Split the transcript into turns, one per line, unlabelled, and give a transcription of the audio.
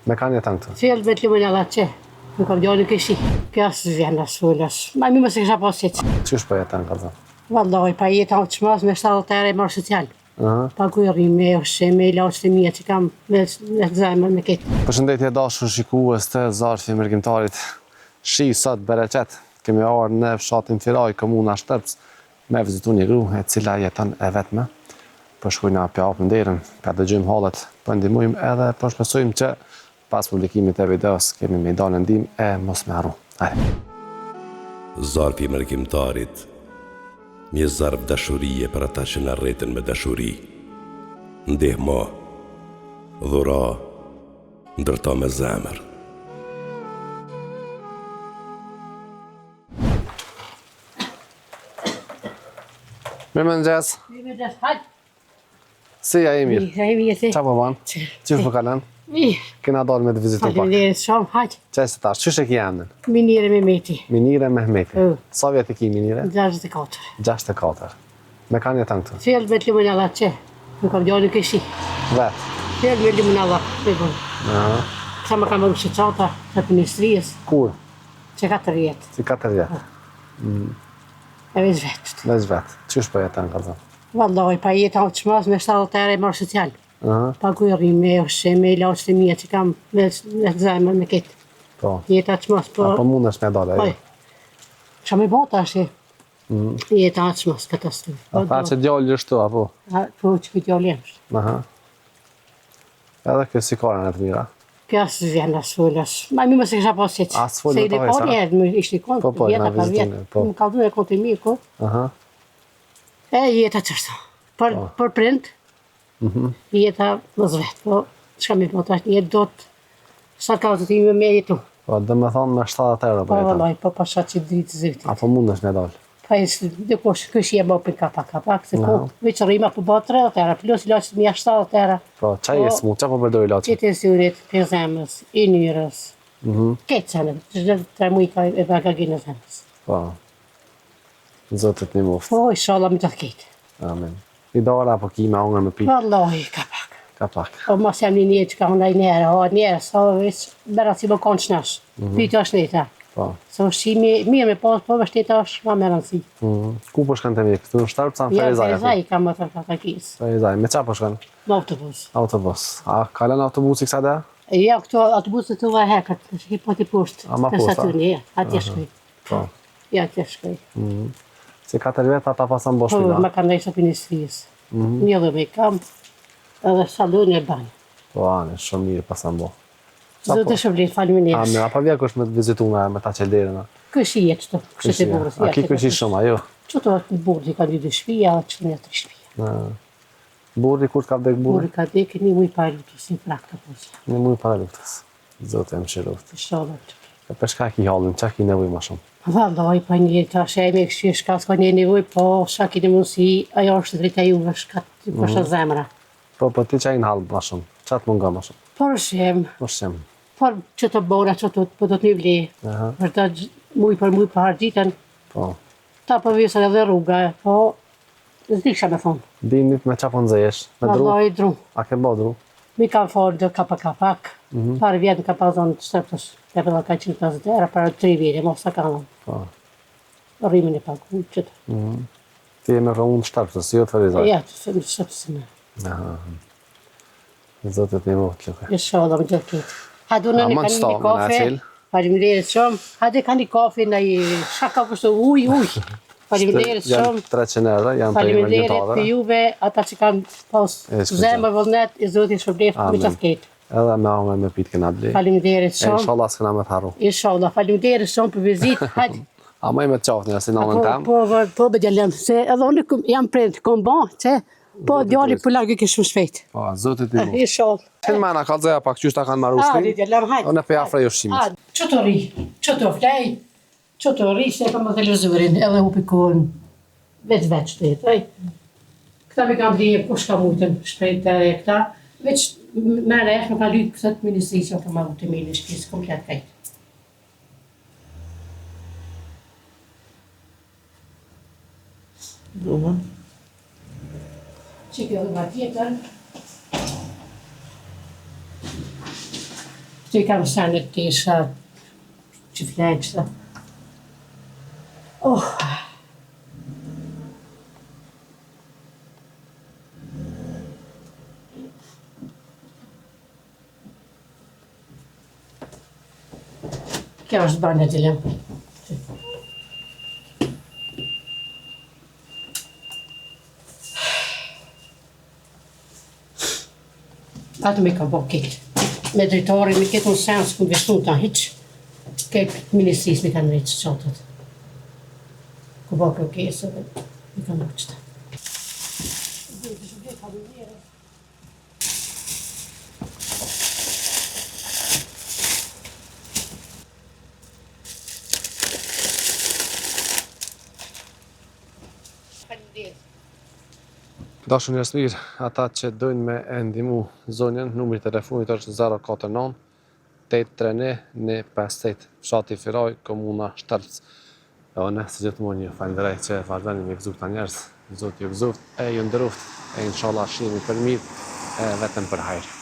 Me kanë jetan këtu?
Fjellë me të limonella që, në kam gjallë në këshi. Kësë zhjena s'fullës, ma mi më se kësha pasit.
Qysh po jetan këtu?
Vallaj, pa jetan të shmas me 70 euro marrë social. Paguaj me ushqime, ilaçet e mia që kam me zemër me këtë.
Përshëndetje dashur shikues të Zarfi Mërgjimtarit. Shi sot bereqet, kemi ardhur në fshatin Firaj, komuna Shtërps, me vizitu një gruë e cila jeton e vetme. Po shkojna për hapim derën, për dëgjojmë hallet, po ndihmojmë edhe po shpresojmë që pas publikimit të videos kemi me dalë ndihmë e mos me harru. Hajde.
Zarfi Mërgjimtarit, një zarf dashurie për ata që na rreten me dashuri. Ndihmo, dhura, ndërto me zemër.
Mirëmëngjes.
Mirëmëngjes, hajde.
Si ja jemi?
Jemi jetë.
Qa po ban? Qysh po kalen?
Mirë.
Kena dalë me të vizitu pak.
Faleminderit shumë, hajde.
Qes të tash, qysh e ki emnin?
Minire Mehmeti.
Minire Mehmeti. Sa vjet i ki Minire?
64.
64. Me kanë jetan këtu?
Fjellë me të limonella që, në kam gjallë në këshi.
Vet.
Fjellë me limonella, me bënë. Kësa më kam bërë shqeqata, të ministrijës,
Kur?
që 4 jetë.
Si 4 vjet.
E veç vetët.
Veç vet. Qysh po jetan këtu?
Vallaj, pa jetan të shmas me 70 euro marrë social. Paguaj me ushqime, ilaçet e mia që kam me zemër me këtë.
Po.
Jeta të shmas, po...
Apo mundesh me dalë?
Qa me bota është jeta të shmas, katastrofë.
Ata që djallë është apo?
Po që këtë djallë jemështë.
Edhe kjo si karen e të mira?
Kësë zhjena s'fullës, ma mi më se kësha pasit.
A s'fullë në tohej, sa?
Se i dhe koni ishte konë,
Po,
vjeta
na
par
vizitune,
vjetë.
po.
Më kaldu e konti mirë, ko. E jeta qështë. Për prind, jeta më zvetë, po, qka mi po tash, jetë do të, sa ka të timi me jetu.
Po, dhe me thonë me 70 euro
Po,
për jetan.
vallaj, po pasha që dritë zëvëtit.
Apo mundesh me dalë?
Pa e së dëkosh, kësh je më për kapak, se ko, veç rrima për bëtë 30 euro, plus ilaçet mija 70 euro.
Po, qa je smu, qa po përdoj ilaçet?
Qitë e syrit, për zemës, i njërës, këtë senet, që 3 muj ka e ka gjinë e zemës.
Po. Zotit një muftë.
Po, inshallah me të këtë.
Amin. I dora apo ki me ongër me pikë?
Wallahi, kapak.
Kapak.
Po, mos jam një që ka hundaj njerë, njerë, sa veç, bera si më konë qënash. Pyjtë është neta.
Po.
Se ushqimi, mirë me pas, po vështeta është ma me rëndësi.
Ku po shkën të mirë? Këtu në Shtërps sa në Ferizaj?
Ferizaj ka më të takis.
Ferizaj. Me qa po shkën?
Në autobus.
Autobus. A kalen autobusi kësa dhe?
Ja, këto autobuset të vaj hekët, që po t'i poshtë.
A ma poshtë,
ja, atje shkoj.
Po.
Ja, atje shkoj.
Si 4 vjet ata pasan bosh
Po,
pila?
me kanë dhejtë ministrijës. Një dhe me kam, edhe salon e banjë.
Po, anë, shumë mirë pasan bo.
Zotë shëvlit, faleminderit.
Amin, apo vjen kush me të vizitu me ta qelderën?
Këshi jetë qëto, kështë e burës.
A ki këshi shumë, ajo?
Qëto të burë, ka 2 shpija, qëto një 3 shpija.
Burri, kur ka vdek burri?
Burë ka dekë, një muj pa luftës, një prak të posë.
Një muj para luftës. Zotë e më shiroft.
Shodhët.
E për shka ki halin, qa ki nevoj ma shumë?
Vallaj, pa një të ashe e me kështu shka s'ka një nevoj, po shka ki në mundësi, ajo është drejta juve, shka të përshë zemra.
Po ti qa i në halë ma shumë? Qa të munga ma shumë?
Por shem,
Po shem.
por që të bona, që të po do të një vle, për të muj për hargjitën,
Po.
ta për vjesën edhe rruga, po zdisha me thonë.
Dimit me qa po nëzejesh? Me dru?
Vallaj, dru.
A ke bo dru?
Mi kam falë dhe kapak, parë vjetë në ka pazonë të Shtërpës, të përda ka 150 euro, para 3 vjetë, mos të kanën.
Po.
Rrimin e pagu, qëtë.
Ti e me rëmun Shtërpës, jo të Ferizaj?
Ja, të fëmë Shtërpës me.
Zotit një muftë lëke.
Inshallah, më gjithë këtë. Hadu në
A,
një
më
kanë
qëto,
një kafe,
më në acil?
faleminderit shumë. Hadu kanë një kafe në i shaka kështu uj. Faleminderit shumë.
Janë 300 euro, janë për
Faleminderit për
Mërgjimtare.
juve, ata që kanë pas zemë vullnet, i Zotit shpërblet me gjithë këtë.
Edhe me ongër me pitë këna bli.
Faleminderit
E
shumë.
inshallah s'këna me të harru.
Inshallah, faleminderit shumë për vizitë. Hajde.
A më i me të qafë një, si nonën tem?
Po, bëgjalem, se edhe unë jam prind, kom ba, që po djali për largë kështë shumë shpejt.
Po, zotit i mu.
Inshallah.
Qenë mena, ka dzeja pak qysh ta kanë marru
Hajde,
shtin?
djalem, hajde.
Unë e pe afre jo shqimit.
Që të ri, që të flej, që të ri, se ka më televizorin, edhe u pikon, veç të jetë, Këta me kam dhije, kush ka mujtën shpejt e këta, veç me resh, me ka lyjtë kësët ministri që ka marru të mini shkisë, komplet kajtë. Që kjo dhe nga tjetër, Ty kam senet të isha që fleqëta. Oh. Kjo është banja dilem. Atë me ka bo këtë. Me drejtori, me këtë në sens, ku vestu të hiq. Këtë ministris me kanë rejtë qatët. Ku bo kjo kesë dhe me kanë bo qëta.
Dashur njerëz të mirë, ata që dojnë me e ndihmu zonjën, numri i telefonit është 049 831 158, fshati Firaj, komuna Shtrpc. Ne si gjithmonë ju falenderoj që vazhdoni me gëzuar ta njerëz, Zoti ju gëzoft, e ju nderoft, e inshallah shihemi për mirë, vetëm për hajër.